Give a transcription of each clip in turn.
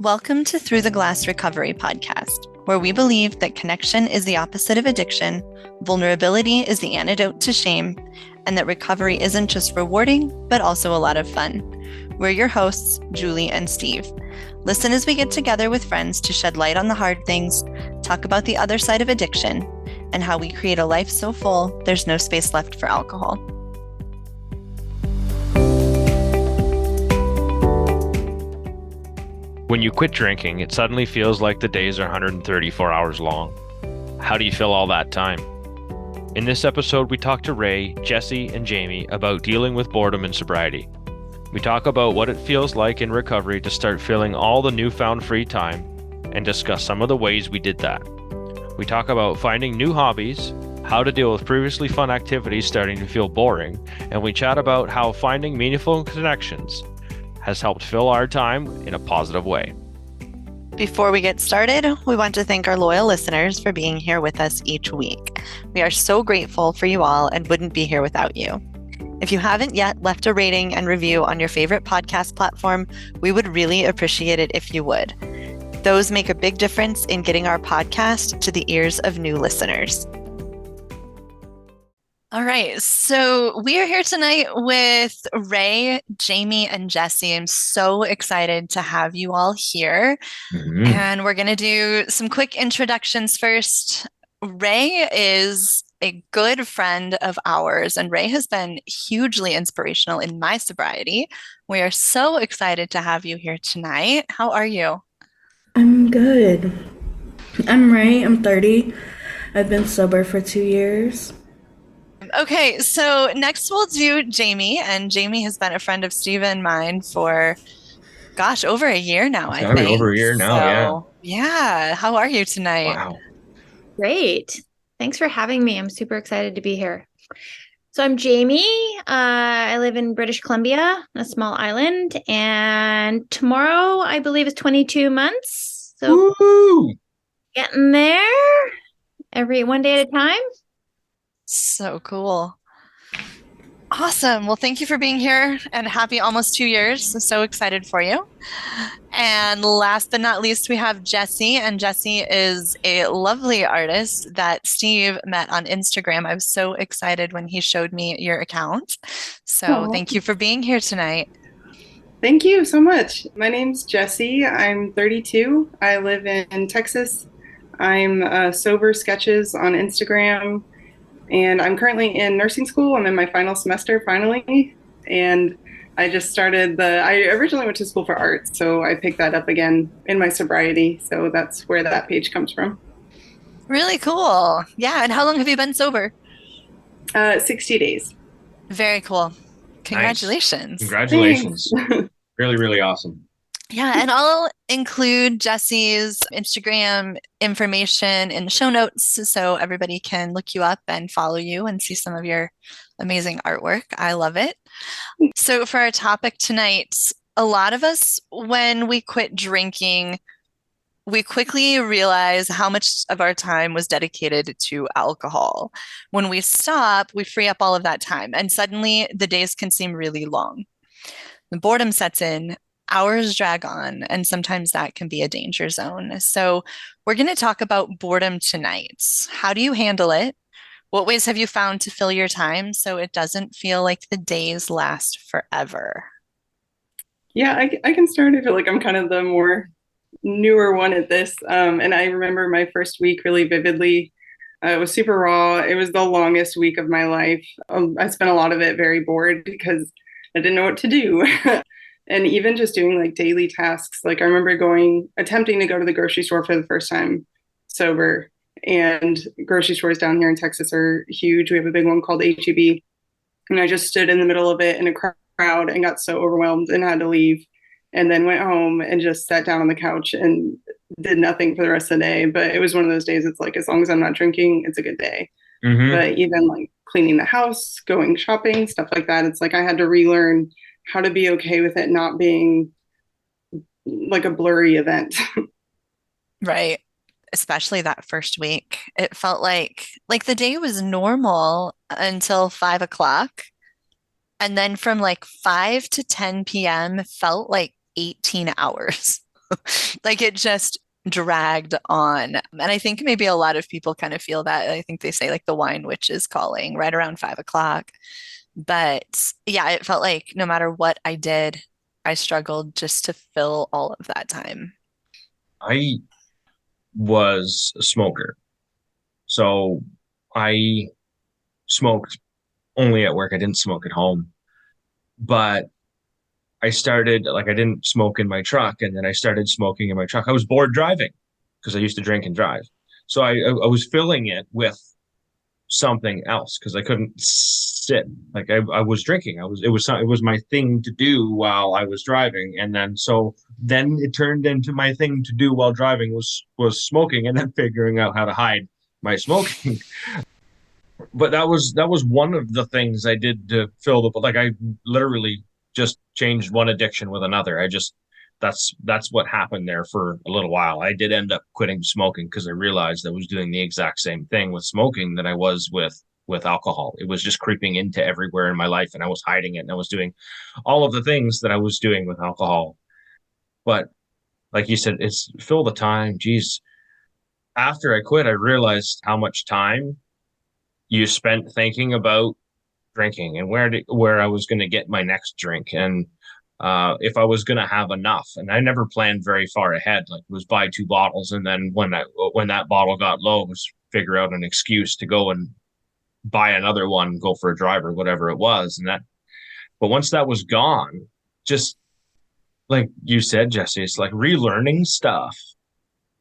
Welcome to Through the Glass Recovery podcast, where we believe that connection is the opposite of addiction, vulnerability is the antidote to shame, and that recovery isn't just rewarding, but also a lot of fun. We're your hosts, Julie and Steve. Listen as we get together with friends to shed light on the hard things, talk about the other side of addiction, and how we create a life so full there's no space left for alcohol. When you quit drinking, it suddenly feels like the days are 134 hours long. How do you fill all that time? In this episode, we talk to Ray, Jessie, and Jamie about dealing with boredom and sobriety. We talk about what it feels like in recovery to start filling all the newfound free time and discuss some of the ways we did that. We talk about finding new hobbies, how to deal with previously fun activities starting to feel boring, and we chat about how finding meaningful connections has helped fill our time in a positive way. Before we get started, we want to thank our loyal listeners for being here with us each week. We are so grateful for you all and wouldn't be here without you. If you haven't yet left a rating and review on your favorite podcast platform, we would really appreciate it if you would. Those make a big difference in getting our podcast to the ears of new listeners. All right, so we are here tonight with Ray, Jamie, and Jessie. I'm so excited to have you all here. And we're going to do some quick introductions first. Ray is a good friend of ours, and Ray has been hugely inspirational in my sobriety. We are so excited to have you here tonight. How are you? I'm good. I'm Ray. I'm 30. I've been sober for 2 years. Okay, so next we'll do Jamie, and Jamie has been a friend of Steve and mine for, over a year now, I think. Over a year now, yeah. How are you tonight? Wow. Great. Thanks for having me. I'm super excited to be here. So I'm Jamie. I live in British Columbia, a small island, and tomorrow I believe is 22 months. So Woo! Getting there one day at a time. So cool. Awesome. Well, thank you for being here and happy almost 2 years. I'm so excited for you. And last but not least, we have Jessie. And Jessie is a lovely artist that Steve met on Instagram. I was so excited when he showed me your account. So Thank you for being here tonight. Thank you so much. My name's Jessie. I'm 32. I live in Texas. I'm Sober Sketches on Instagram. And I'm currently in nursing school. I'm in my final semester, finally. And I just started I originally went to school for art, so I picked that up again in my sobriety. So that's where that page comes from. Really cool. Yeah. And how long have you been sober? 60 days. Very cool. Congratulations. Nice. Congratulations. Really, really awesome. Yeah, and I'll include Jessie's Instagram information in the show notes so everybody can look you up and follow you and see some of your amazing artwork. I love it. So for our topic tonight, a lot of us, when we quit drinking, we quickly realize how much of our time was dedicated to alcohol. When we stop, we free up all of that time, and suddenly the days can seem really long. The boredom sets in. Hours drag on, and sometimes that can be a danger zone. So we're going to talk about boredom tonight. How do you handle it? What ways have you found to fill your time so it doesn't feel like the days last forever? Yeah, I can start. I feel like I'm kind of the more newer one at this. And I remember my first week really vividly. It was super raw. It was the longest week of my life. I spent a lot of it very bored because I didn't know what to do. And even just doing like daily tasks, like I remember attempting to go to the grocery store for the first time sober. And grocery stores down here in Texas are huge. We have a big one called HEB. And I just stood in the middle of it in a crowd and got so overwhelmed and had to leave. And then went home and just sat down on the couch and did nothing for the rest of the day. But it was one of those days, it's like, as long as I'm not drinking, it's a good day. Mm-hmm. But even like cleaning the house, going shopping, stuff like that, it's like I had to relearn how to be okay with it not being like a blurry event. Right. Especially that first week. It felt like the day was normal until 5 o'clock. And then from like 5 to 10 p.m. felt like 18 hours. Like it just dragged on. And I think maybe a lot of people kind of feel that. I think they say like the wine witch is calling right around 5 o'clock. But yeah, it felt like no matter what I did, I struggled just to fill all of that time. I was a smoker. So I smoked only at work. I didn't smoke at home. But I started, like, I didn't smoke in my truck. And then I started smoking in my truck. I was bored driving because I used to drink and drive. So I was filling it with something else because I couldn't sit. Like I was drinking. It was my thing to do while I was driving. And then it turned into my thing to do while driving was smoking and then figuring out how to hide my smoking. But that was one of the things I did to fill the, like, I literally just changed one addiction with another. That's what happened there for a little while. I did end up quitting smoking because I realized I was doing the exact same thing with smoking that I was with alcohol. It was just creeping into everywhere in my life, and I was hiding it, and I was doing all of the things that I was doing with alcohol. But like you said, it's fill the time. Geez, after I quit, I realized how much time you spent thinking about drinking and where I was going to get my next drink, and if I was going to have enough. And I never planned very far ahead. Like, it was buy two bottles, and then when that bottle got low, it was figure out an excuse to go and buy another one, go for a drive or whatever it was. But once that was gone, just like you said, Jesse, it's like relearning stuff.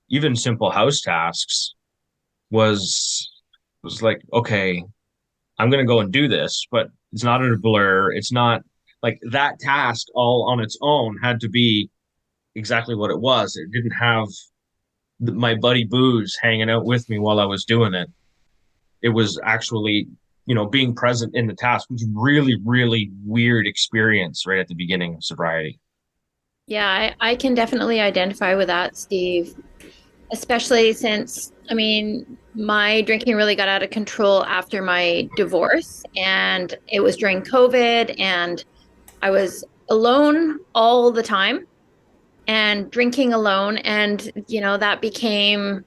Even simple house tasks was was like, okay, I'm going to go and do this, but it's not in a blur. It's not like that task all on its own had to be exactly what it was. It didn't have my buddy Booze hanging out with me while I was doing it. It was actually, being present in the task, which was really, really weird experience right at the beginning of sobriety. Yeah, I can definitely identify with that, Steve, especially since, I mean, my drinking really got out of control after my divorce, and it was during COVID, and I was alone all the time and drinking alone. And, that became,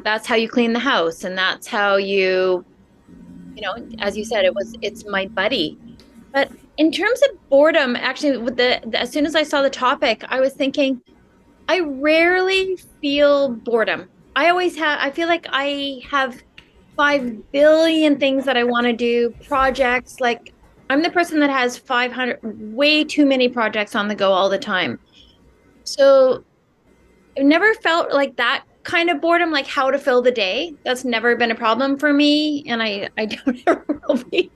that's how you clean the house. And that's how as you said, it's my buddy. But in terms of boredom, actually, as soon as I saw the topic, I was thinking, I rarely feel boredom. I feel like I have 5 billion things that I want to do, projects. Like, I'm the person that has 500, way too many projects on the go all the time. So I've never felt like that kind of boredom, like how to fill the day. That's never been a problem for me. And I don't ever will be.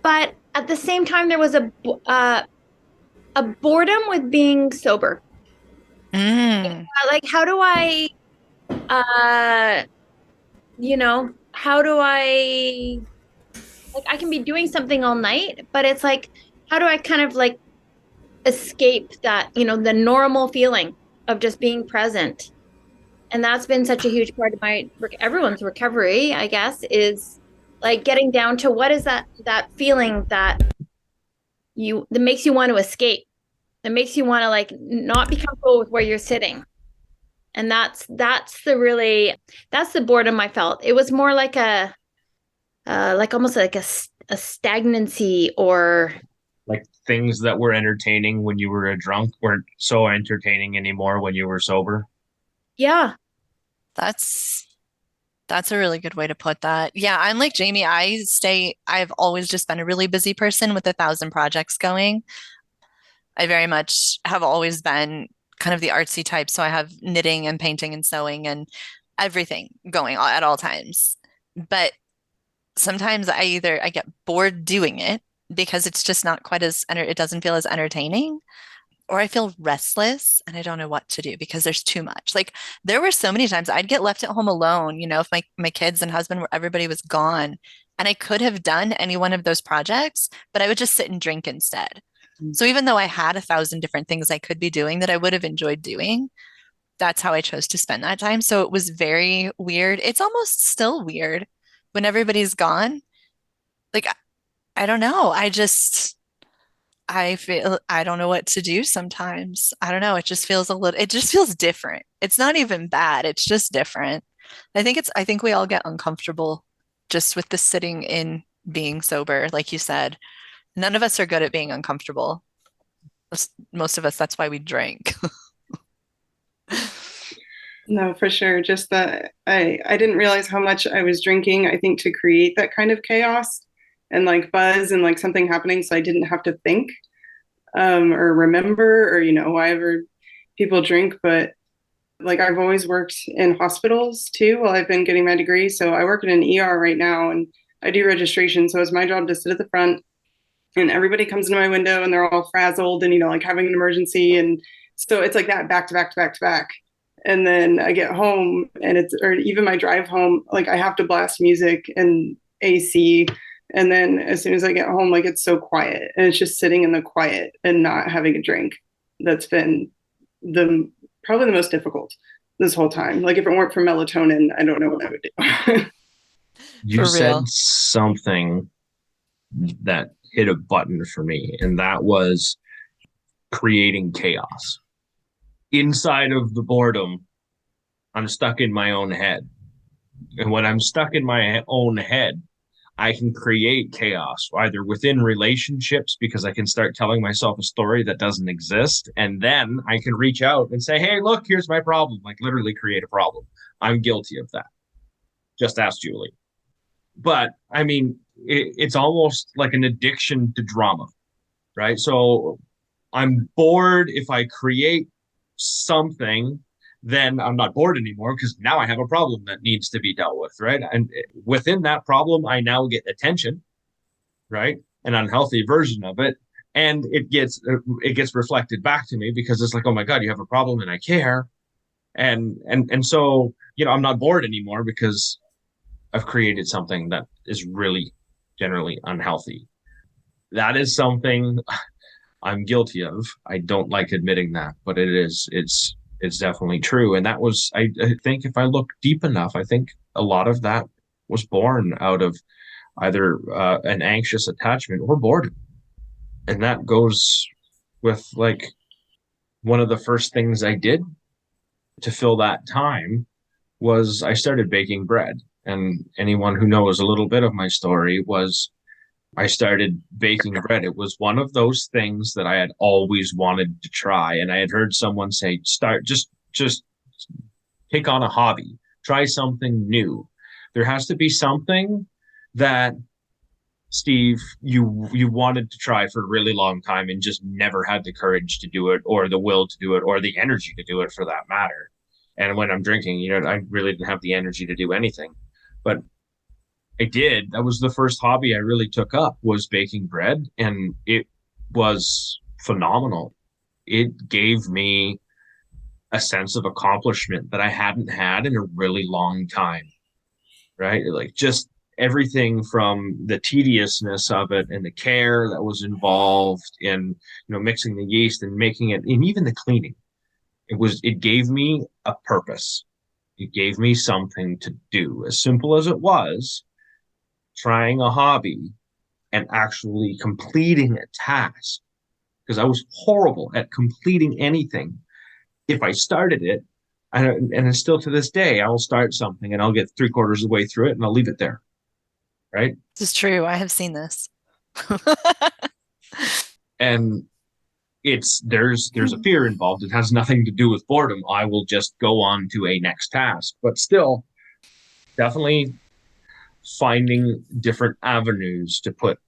But at the same time, there was a boredom with being sober. Like, how do I, uh, how do I, like, I can be doing something all night, but it's like, how do I kind of like escape that, the normal feeling of just being present? And that's been such a huge part of everyone's recovery, I guess, is like getting down to what is that feeling that makes you want to escape, that makes you want to like not be comfortable with where you're sitting. And that's the boredom I felt. It was more like almost like a stagnancy, or Like, things that were entertaining when you were a drunk weren't so entertaining anymore when you were sober. yeah. That's that's a really good way to put that. Yeah, I'm like Jamie. I've always just been a really busy person with 1,000 projects going. I very much have always been kind of the artsy type. So I have knitting and painting and sewing and everything going at all times. But sometimes I get bored doing it because it's just not quite it doesn't feel as entertaining, or I feel restless and I don't know what to do because there's too much. Like there were so many times I'd get left at home alone, if my kids and husband everybody was gone, and I could have done any one of those projects, but I would just sit and drink instead. So even though I had 1,000 different things I could be doing that I would have enjoyed doing, that's how I chose to spend that time. So it was very weird. It's almost still weird when everybody's gone. Like I don't know. I don't know what to do sometimes. I don't know. It just feels different. It's not even bad. It's just different. I think we all get uncomfortable just with the sitting in being sober, like you said. None of us are good at being uncomfortable. Most of us, that's why we drink. No, for sure. Just that I didn't realize how much I was drinking, I think, to create that kind of chaos and like buzz and like something happening so I didn't have to think or remember or whatever people drink. But like I've always worked in hospitals too while I've been getting my degree. So I work in an ER right now and I do registration. So it's my job to sit at the front and everybody comes into my window and they're all frazzled and like having an emergency. And so it's like that back to back to back to back. And then I get home and or even my drive home, like I have to blast music and AC. And then as soon as I get home, like it's so quiet and it's just sitting in the quiet and not having a drink. That's been the probably the most difficult this whole time. Like if it weren't for melatonin, I don't know what I would do. You For said real. something that hit a button for me, and that was creating chaos. Inside of the boredom, I'm stuck in my own head. And when I'm stuck in my own head, I can create chaos either within relationships because I can start telling myself a story that doesn't exist. And then I can reach out and say, hey, look, here's my problem. Like literally create a problem. I'm guilty of that. Just ask Julie. But I mean, it's almost like an addiction to drama, right? So I'm bored. If I create something, then I'm not bored anymore because now I have a problem that needs to be dealt with, right? And within that problem, I now get attention, right? An unhealthy version of it, and it gets reflected back to me because it's like, oh my god, you have a problem, and I care, and so I'm not bored anymore because I've created something that is really generally unhealthy. That is something I'm guilty of. I don't like admitting that, but it's definitely true. And that was I think if I look deep enough, I think a lot of that was born out of either an anxious attachment or boredom. And that goes with like one of the first things I did to fill that time was I started baking bread. And anyone who knows a little bit of my story was I started baking bread. It was one of those things that I had always wanted to try. And I had heard someone say, start just take on a hobby, try something new. There has to be something that Steve, you wanted to try for a really long time and just never had the courage to do it or the will to do it or the energy to do it for that matter. And when I'm drinking, I really didn't have the energy to do anything. But I did. That was the first hobby I really took up was baking bread, and it was phenomenal. It gave me a sense of accomplishment that I hadn't had in a really long time, right? Like just everything from the tediousness of it and the care that was involved in, mixing the yeast and making it, and even the cleaning. It gave me a purpose. It gave me something to do. As simple as it was, trying a hobby and actually completing a task because I was horrible at completing anything. If I started it, and still to this day, I'll start something and I'll get three-quarters of the way through it and I'll leave it there. Right. This is true. I have seen this. And there's a fear involved. It has nothing to do with boredom. I will just go on to a next task. But still, definitely finding different avenues to put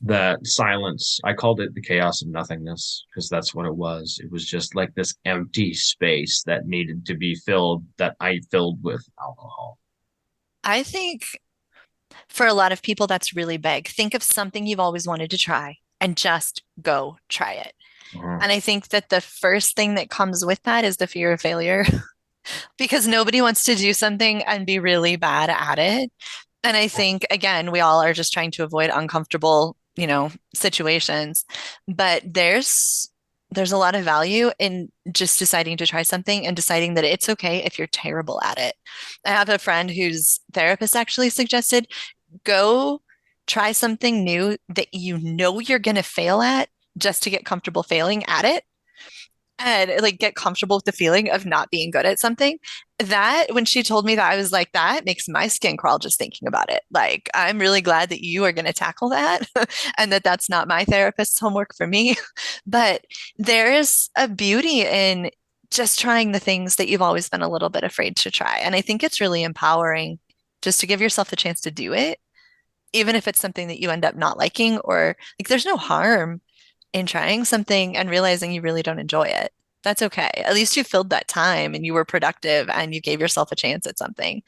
that silence. I called it the chaos of nothingness because that's what it was. It was just like this empty space that needed to be filled that I filled with alcohol. I think for a lot of people, that's really big. Think of something you've always wanted to try and just go try it. Uh-huh. And I think that the first thing that comes with that is the fear of failure because nobody wants to do something and be really bad at it. And I think, again, we all are just trying to avoid uncomfortable, situations. But there's a lot of value in just deciding to try something and deciding that it's okay if you're terrible at it. I have a friend whose therapist actually suggested go try something new that you know you're going to fail at just to get comfortable failing at it and like get comfortable with the feeling of not being good at something. That when she told me that, I was like, that makes my skin crawl just thinking about it. Like, I'm really glad that you are going to tackle that and that that's not my therapist's homework for me. But there is a beauty in just trying the things that you've always been a little bit afraid to try. And I think it's really empowering just to give yourself the chance to do it, even if it's something that you end up not liking, or like there's no harm in trying something and realizing you really don't enjoy it. That's okay. At least you filled that time and you were productive and you gave yourself a chance at something.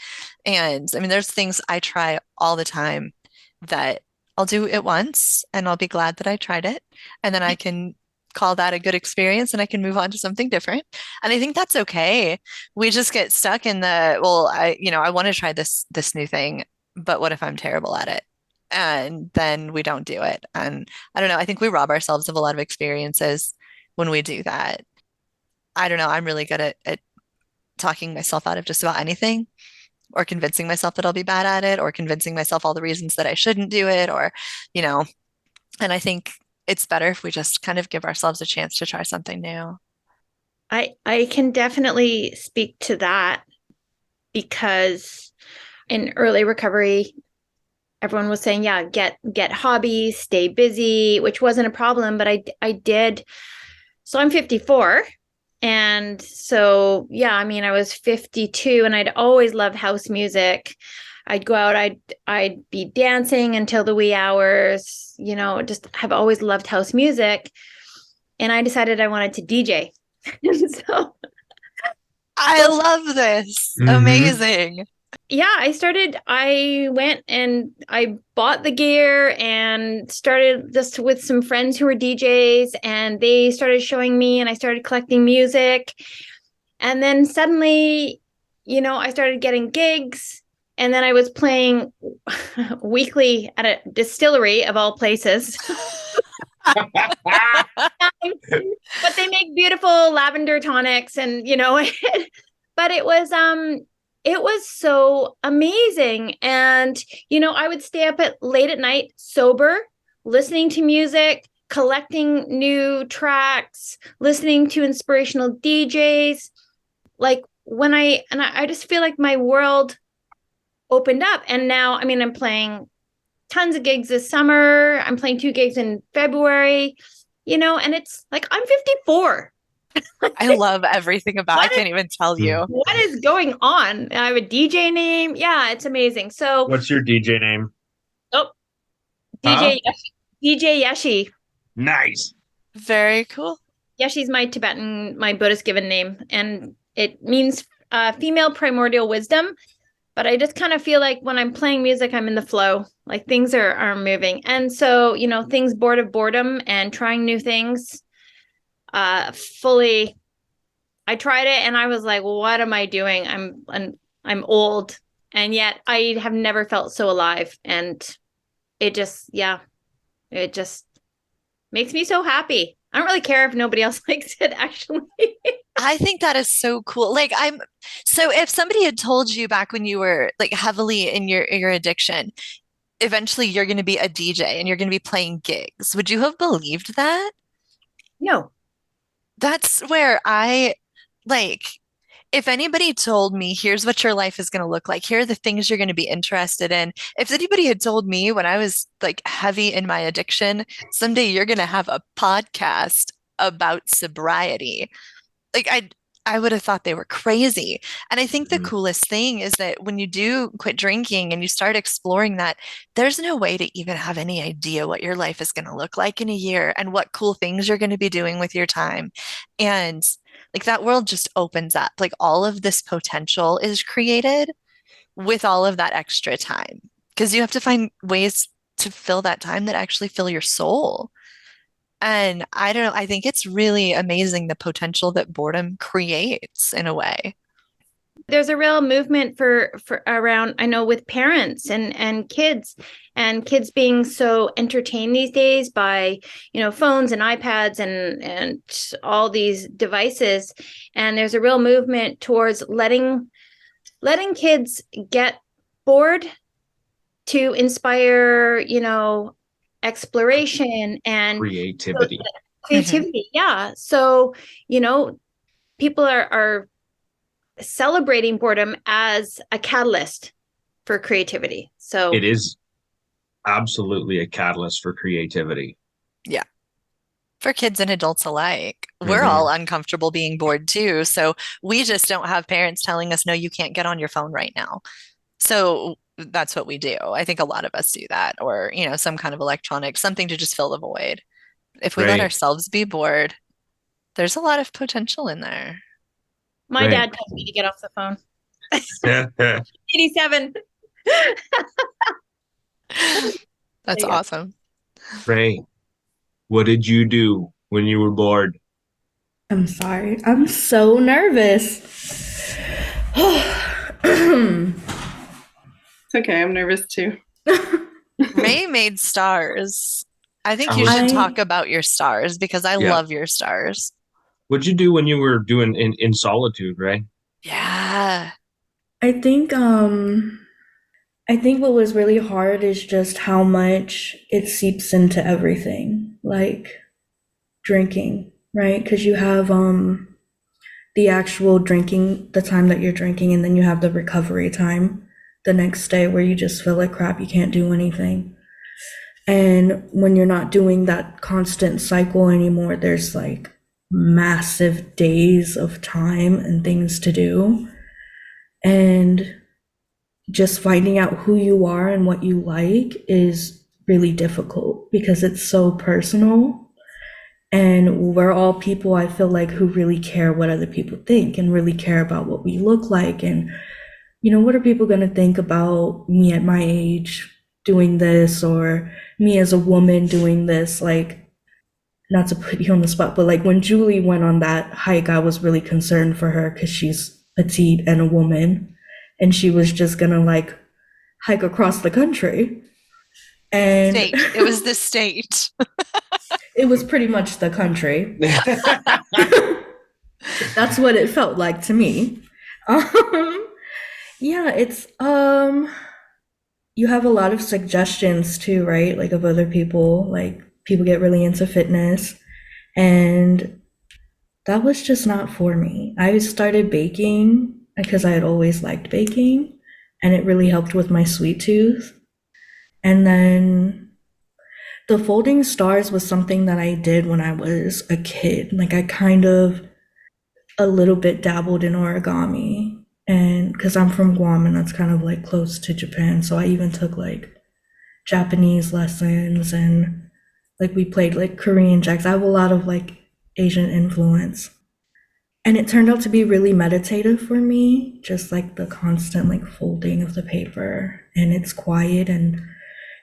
And I mean, there's things I try all the time that I'll do it once and I'll be glad that I tried it. And then I can call that a good experience and I can move on to something different. And I think that's okay. We just get stuck in the, well, I want to try this new thing, but what if I'm terrible at it? And then we don't do it. And I don't know, I think we rob ourselves of a lot of experiences when we do that. I don't know, I'm really good at talking myself out of just about anything, or convincing myself that I'll be bad at it, or convincing myself all the reasons that I shouldn't do it, or, you know, and I think it's better if we just kind of give ourselves a chance to try something new. I can definitely speak to that because in early recovery, everyone was saying, yeah, get hobbies, stay busy, which wasn't a problem, but I did. So I'm 54. And so, yeah, I mean, I was 52 and I'd always loved house music. I'd go out, I'd be dancing until the wee hours, just have always loved house music. And I decided I wanted to DJ. so, I love this. Amazing. Yeah, I went and I bought the gear and started just with some friends who were DJs, and they started showing me and I started collecting music. And then suddenly, I started getting gigs, and then I was playing weekly at a distillery of all places. But they make beautiful lavender tonics and, but it was so amazing. And, I would stay up late at night, sober, listening to music, collecting new tracks, listening to inspirational DJs. Like I just feel like my world opened up. And now, I mean, I'm playing tons of gigs this summer. I'm playing 2 gigs in February, and it's like, I'm 54. I love everything about it. I can't even tell you. What is going on? I have a DJ name. Yeah, it's amazing. So what's your DJ name? Oh, DJ DJ Jessie. Nice. Very cool. Yeshi's my Buddhist given name, and it means female primordial wisdom. But I just kind of feel like when I'm playing music, I'm in the flow. Like things are moving. And so, things bored of boredom and trying new things. I tried it and I was like, what am I doing? I'm old, and yet I have never felt so alive. And it just makes me so happy. I don't really care if nobody else likes it, actually. I think that is so cool. So if somebody had told you back when you were like heavily in your addiction, eventually you're going to be a DJ and you're going to be playing gigs, would you have believed that? No. That's where if anybody told me, here's what your life is going to look like, here are the things you're going to be interested in. If anybody had told me when I was like heavy in my addiction, someday you're going to have a podcast about sobriety, like I would have thought they were crazy. And I think the coolest thing is that when you do quit drinking and you start exploring that, there's no way to even have any idea what your life is going to look like in a year and what cool things you're going to be doing with your time. And like that world just opens up. Like all of this potential is created with all of that extra time, because you have to find ways to fill that time that actually fill your soul. And I don't know, I think it's really amazing the potential that boredom creates in a way. There's a real movement for around, I know, with parents and kids being so entertained these days by, phones and iPads and all these devices. And there's a real movement towards letting kids get bored to inspire, exploration and Creativity. creativity. Yeah. So, people are celebrating boredom as a catalyst for creativity. So It is absolutely a catalyst for creativity. Yeah. For kids and adults alike. We're Mhm. all uncomfortable being bored too. So we just don't have parents telling us, no, you can't get on your phone right now. So that's what we do. I think a lot of us do that, or, some kind of electronic, something to just fill the void. If we let Right, ourselves be bored, there's a lot of potential in there. my right. dad tells me to get off the phone. 87. That's Yeah. awesome. Ray, what did you do when you were bored? I'm sorry. I'm so nervous. It's okay. I'm nervous too. Ray made stars. I think I you was, should I talk about your stars because I yeah. love your stars. What'd you do when you were doing in solitude, Ray? Yeah. I think I think what was really hard is just how much it seeps into everything, like drinking, right? Because you have the actual drinking, the time that you're drinking, and then you have the recovery time the next day where you just feel like crap, you can't do anything. And when you're not doing that constant cycle anymore, there's like massive days of time and things to do. And just finding out who you are and what you like is really difficult because it's so personal. And we're all people, I feel like, who really care what other people think and really care about what we look like. And, what are people going to think about me at my age doing this, or me as a woman doing this? Like, not to put you on the spot, but like when Julie went on that hike, I was really concerned for her because she's petite and a woman. And she was just going to like hike across the country. And State. It was the state. it was pretty much the country. That's what it felt like to me. Yeah, it's you have a lot of suggestions too, right? Like of other people, like people get really into fitness, and that was just not for me. I started baking because I had always liked baking, and it really helped with my sweet tooth. And then the folding stars was something that I did when I was a kid. Like I kind of a little bit dabbled in origami. And because I'm from Guam and that's kind of like close to Japan. So I even took like Japanese lessons and like we played like Korean jacks. I have a lot of like Asian influence. And it turned out to be really meditative for me, just like the constant like folding of the paper and it's quiet. And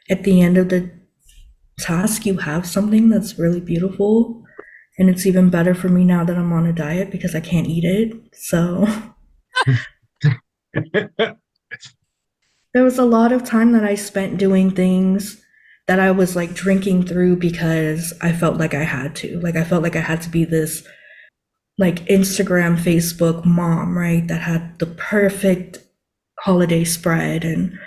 at the end of the task, you have something that's really beautiful. And it's even better for me now that I'm on a diet because I can't eat it. So there was a lot of time that I spent doing things that I was like drinking through because I felt like I had to. Like I felt like I had to be this like Instagram, Facebook mom, right? That had the perfect holiday spread and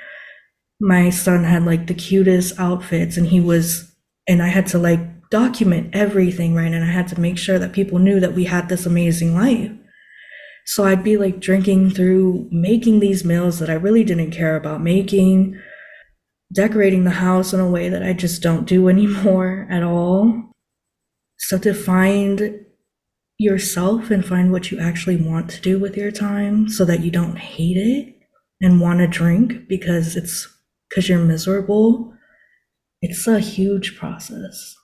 my son had like the cutest outfits and I had to like document everything, right? And I had to make sure that people knew that we had this amazing life. So I'd be like drinking through making these meals that I really didn't care about making, decorating the house in a way that I just don't do anymore at all. So to find yourself and find what you actually want to do with your time so that you don't hate it and want to drink because you're miserable, it's a huge process.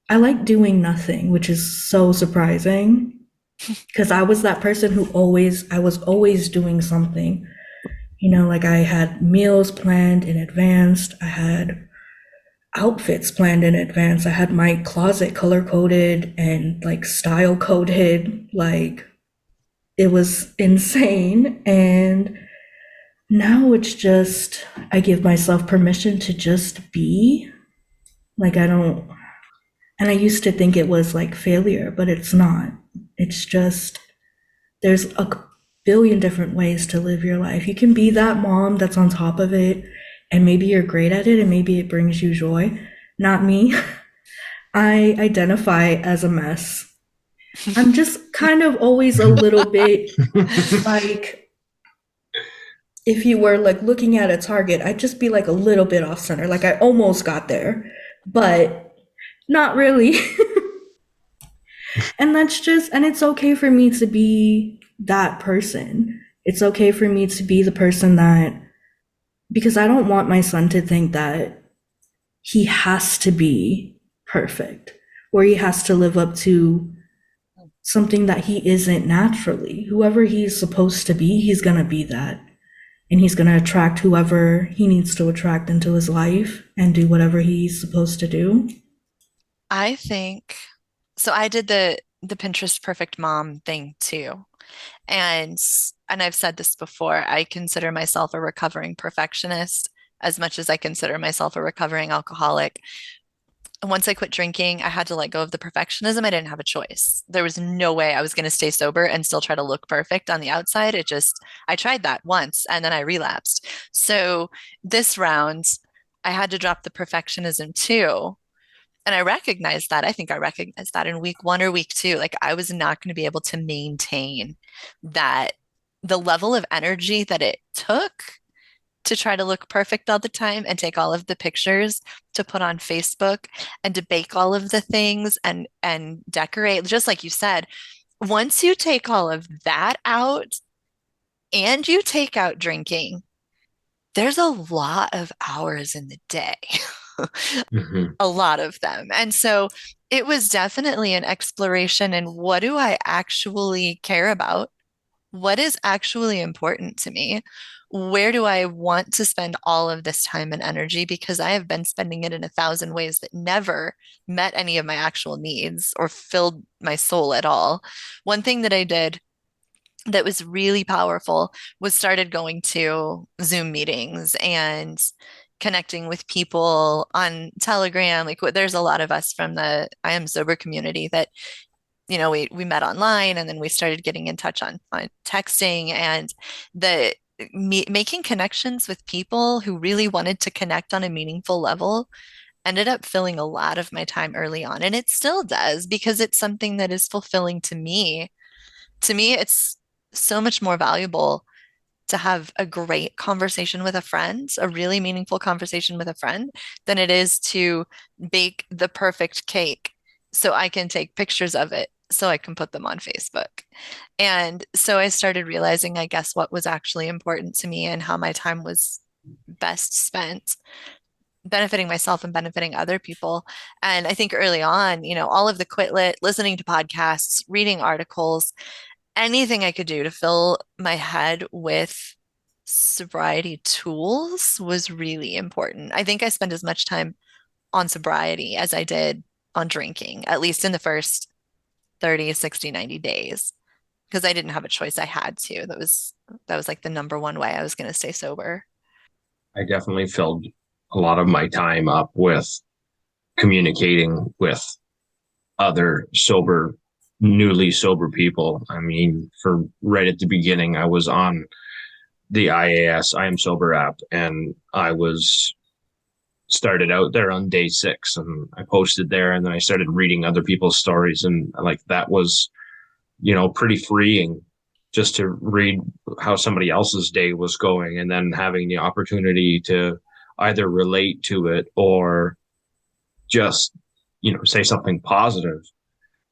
I like doing nothing, which is so surprising because I was that person I was always doing something. Like I had meals planned in advance, I had outfits planned in advance, I had my closet color coded and like style coded. Like it was insane. And now it's just, I give myself permission to just be. Like I don't, and I used to think it was like failure, but it's not. It's just, there's a billion different ways to live your life. You can be that mom that's on top of it, and maybe you're great at it, and maybe it brings you joy. not me. I identify as a mess. I'm just kind of always a little bit like, if you were like looking at a target, I'd just be like a little bit off center. Like I almost got there, but not really. And that's just, and it's okay for me to be that person. It's okay for me to be the person that, because I don't want my son to think that he has to be perfect or he has to live up to something that he isn't naturally. Whoever he's supposed to be, he's going to be that. And he's going to attract whoever he needs to attract into his life and do whatever he's supposed to do. I think so. I did the Pinterest perfect mom thing too. And and I've said this before, I consider myself a recovering perfectionist as much as I consider myself a recovering alcoholic. And once I quit drinking, I had to let go of the perfectionism. I didn't have a choice. There was no way I was going to stay sober and still try to look perfect on the outside. I tried that once and then I relapsed. So this round, I had to drop the perfectionism too. And I recognized that. I think I recognized that in week one or week two. Like I was not going to be able to maintain that the level of energy that it took to try to look perfect all the time and take all of the pictures to put on Facebook and to bake all of the things and decorate, just like you said. Once you take all of that out and you take out drinking, there's a lot of hours in the day. Mhm. A lot of them. And so it was definitely an exploration in what do I actually care about? What is actually important to me? Where do I want to spend all of this time and energy? Because I have been spending it in 1,000 ways that never met any of my actual needs or filled my soul at all. One thing that I did that was really powerful was started going to Zoom meetings and connecting with people on Telegram. Like there's a lot of us from the I Am Sober community that, we met online and then we started getting in touch on texting and making connections with people who really wanted to connect on a meaningful level ended up filling a lot of my time early on. And it still does because it's something that is fulfilling to me. To me, it's so much more valuable to have a great conversation with a friend, a really meaningful conversation with a friend, than it is to bake the perfect cake so I can take pictures of it so I can put them on Facebook. And so I started realizing, I guess, what was actually important to me and how my time was best spent benefiting myself and benefiting other people. And I think early on, all of the quit lit, listening to podcasts, reading articles, anything I could do to fill my head with sobriety tools was really important. I think I spent as much time on sobriety as I did on drinking, at least in the first 30, 60, 90 days, because I didn't have a choice. I had to. That was like the number one way I was going to stay sober. I definitely filled a lot of my time up with communicating with other newly sober people. I mean, for right at the beginning, I was on the IAS, I Am Sober app, and I was started out there on day 6 and I posted there and then I started reading other people's stories and like that was, pretty freeing just to read how somebody else's day was going and then having the opportunity to either relate to it or just, say something positive.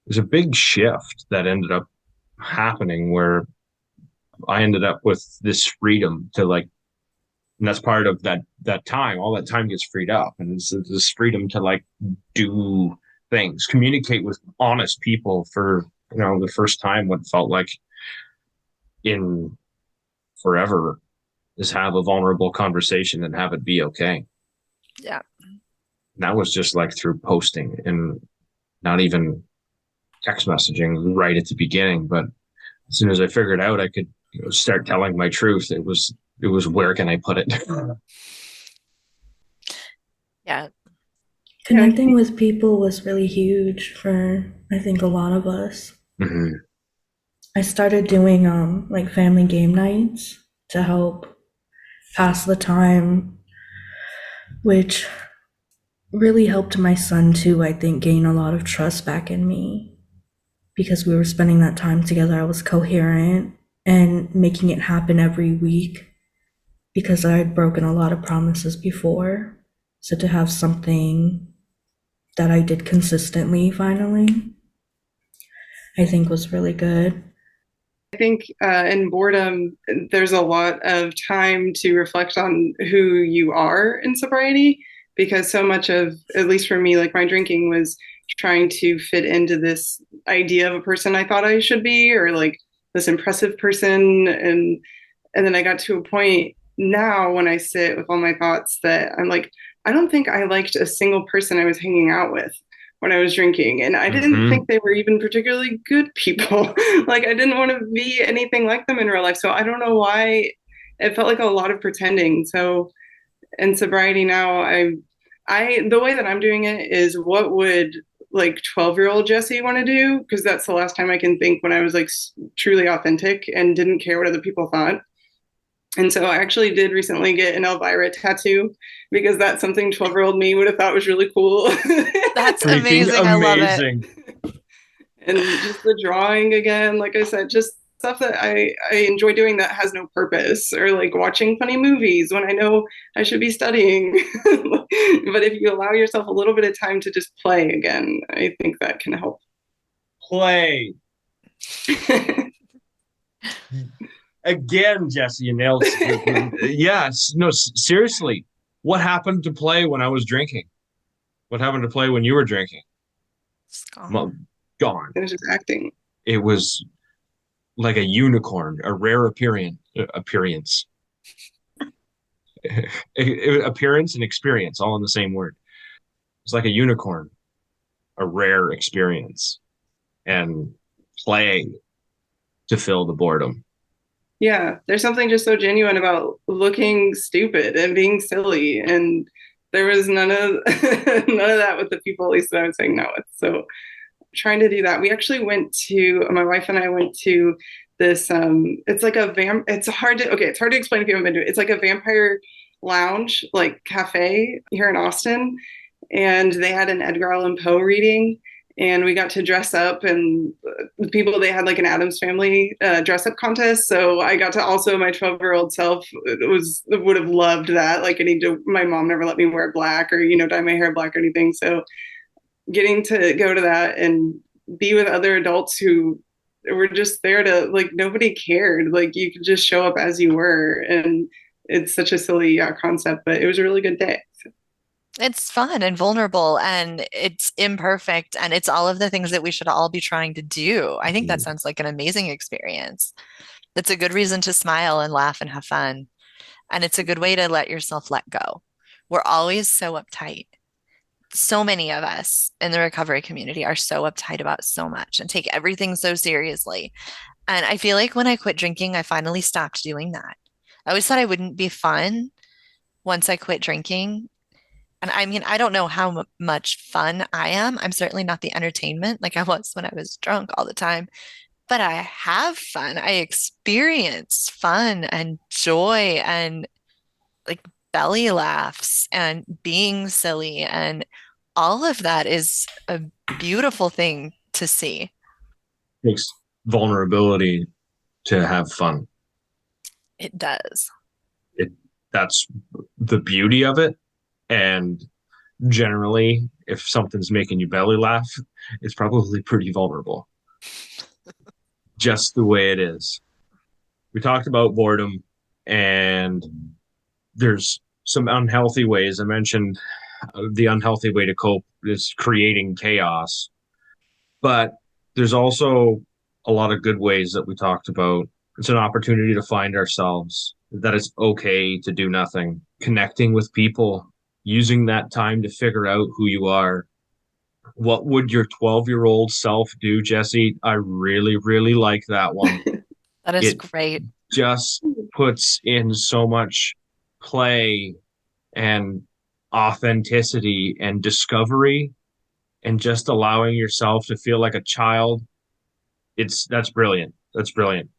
There's a big shift that ended up happening where I ended up with this freedom to like, and that's part of that time. All that time gets freed up, and it's this freedom to like do things, communicate with honest people for the first time. What felt like in forever is have a vulnerable conversation and have it be okay. Yeah. And that was just like through posting and not even text messaging right at the beginning, but as soon as I figured out I could start telling my truth, it was where can I put it? Yeah. Connecting with people was really huge for, I think, a lot of us. Mm-hmm. I started doing like family game nights to help pass the time, which really helped my son too, I think, gain a lot of trust back in me because we were spending that time together. I was coherent and making it happen every week because I had broken a lot of promises before. So to have something that I did consistently finally, I think was really good. I think in boredom, there's a lot of time to reflect on who you are in sobriety because so much of, at least for me, like my drinking was trying to fit into this idea of a person I thought I should be or like this impressive person. And then I got to a point now when I sit with all my thoughts that I'm like, I don't think I liked a single person I was hanging out with when I was drinking. And I didn't Mm-hmm. think they were even particularly good people. Like I didn't want to be anything like them in real life. So I don't know why it felt like a lot of pretending. So in sobriety now, the way that I'm doing it is what would like 12-year-old Jessie want to do? Because that's the last time I can think when I was like truly authentic and didn't care what other people thought. And so I actually did recently get an Elvira tattoo because that's something 12-year-old me would have thought was really cool. That's Freaking amazing. I love it. amazing. And just the drawing again, like I said, just stuff that I enjoy doing that has no purpose, or like watching funny movies when I know I should be studying. But if you allow yourself a little bit of time to just play again, I think that can help. Play. Again, Jesse, you nailed it. Yes. No, seriously. What happened to play when I was drinking? What happened to play when you were drinking? It's gone. Well, gone. It was just acting. It was like a unicorn, a rare appearance. Appearance and experience all in the same word. It's like a unicorn, a rare experience, and play to fill the boredom. Yeah, there's something just so genuine about looking stupid and being silly, and there was none of none of that with the people at least that I was hanging out with. So trying to do that. We actually went to my wife and I went to this it's like a it's hard to explain if you haven't been to it. It's like a vampire lounge, like cafe here in Austin, and they had an Edgar Allan Poe reading and we got to dress up and the people they had like an Addams Family dress up contest, so I got to also my 12-year-old self would have loved that. Like my mom never let me wear black or dye my hair black or anything, so getting to go to that and be with other adults who were just there to like nobody cared, like you could just show up as you were, and it's such a silly concept, but it was a really good day. It's fun and vulnerable and it's imperfect and it's all of the things that we should all be trying to do. I think that sounds like an amazing experience. It's a good reason to smile and laugh and have fun. And it's a good way to let yourself let go. We're always so uptight. So many of us in the recovery community are so uptight about so much and take everything so seriously. And I feel like when I quit drinking, I finally stopped doing that. I always thought I wouldn't be fun once I quit drinking. And I mean, I don't know how much fun I am. I'm certainly not the entertainment like I was when I was drunk all the time, but I have fun. I experience fun and joy and like belly laughs and being silly. And all of that is a beautiful thing to see. It takes vulnerability to have fun. It does. That's the beauty of it. And generally, if something's making you belly laugh, it's probably pretty vulnerable. Just the way it is. We talked about boredom, and there's some unhealthy ways. I mentioned the unhealthy way to cope is creating chaos, but there's also a lot of good ways that we talked about. It's an opportunity to find ourselves, that it's okay to do nothing, connecting with people, using that time to figure out who you are. What would your 12-year-old self do, Jessie? I really, really like that one. That is It great. just puts in so much play and authenticity and discovery and just allowing yourself to feel like a child. That's brilliant. That's brilliant.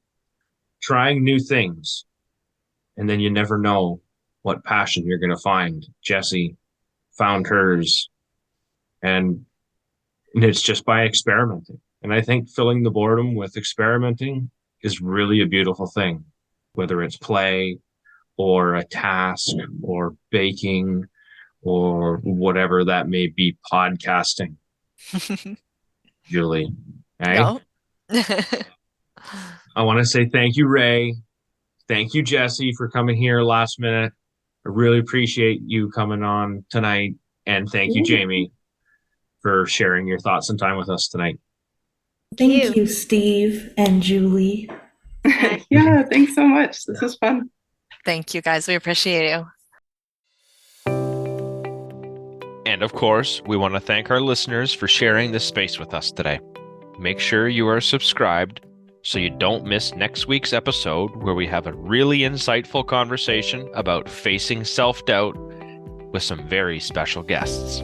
Trying new things, and then you never know what passion you're going to find. Jessie, found hers, and it's just by experimenting. And I think filling the boredom with experimenting is really a beautiful thing, whether it's play or a task or baking or whatever that may be, podcasting, Julie. Hey, No. I want to say thank you, Ray. Thank you, Jessie, for coming here last minute. I really appreciate you coming on tonight. And thank you, Jamie, for sharing your thoughts and time with us tonight. Thank you, Steve and Julie. Yeah, thanks so much. This was fun. Thank you, guys. We appreciate you. And of course, we want to thank our listeners for sharing this space with us today. Make sure you are subscribed so you don't miss next week's episode, where we have a really insightful conversation about facing self-doubt with some very special guests.